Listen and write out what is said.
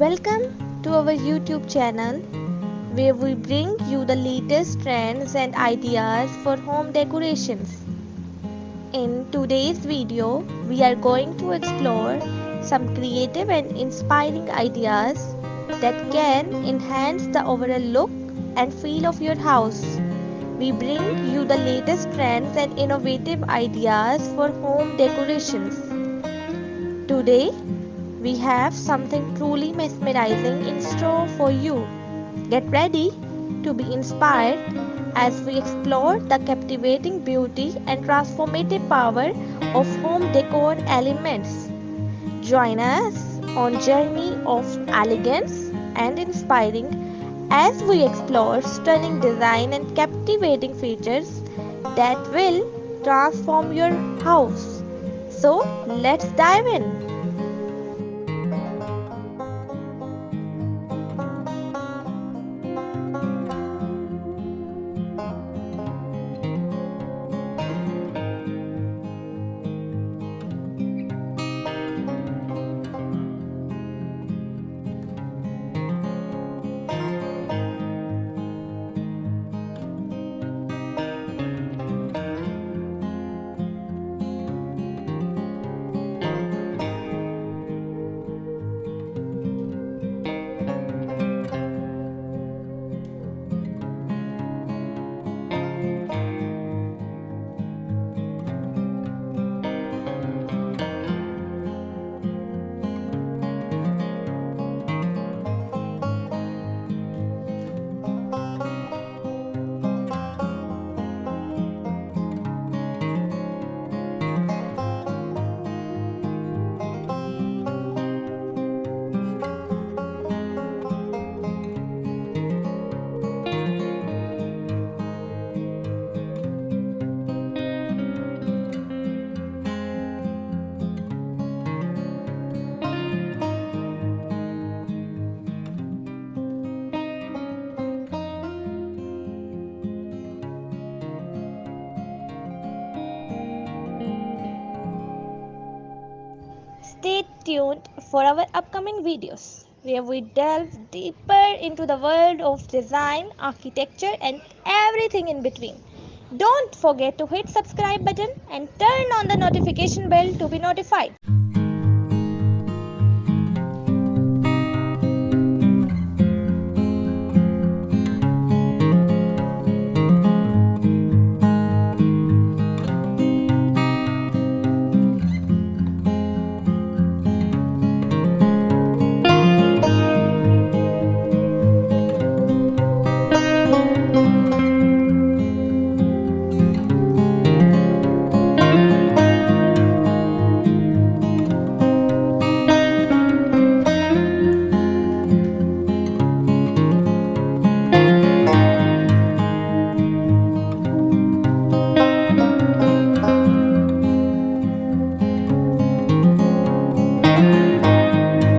Welcome to our YouTube channel where we bring you the latest trends and ideas for home decorations. In today's video, we are going to explore some creative and inspiring ideas that can enhance the overall look and feel of your house. We bring you the latest trends and innovative ideas for home decorations. Today, we have something truly mesmerizing in store for you. Get ready to be inspired as we explore the captivating beauty and transformative power of home decor elements. Join us on journey of elegance and inspiring as we explore stunning design and captivating features that will transform your house. So, let's dive in. Stay tuned for our upcoming videos where we delve deeper into the world of design, architecture and everything in between. Don't forget to hit subscribe button and turn on the notification bell to be notified.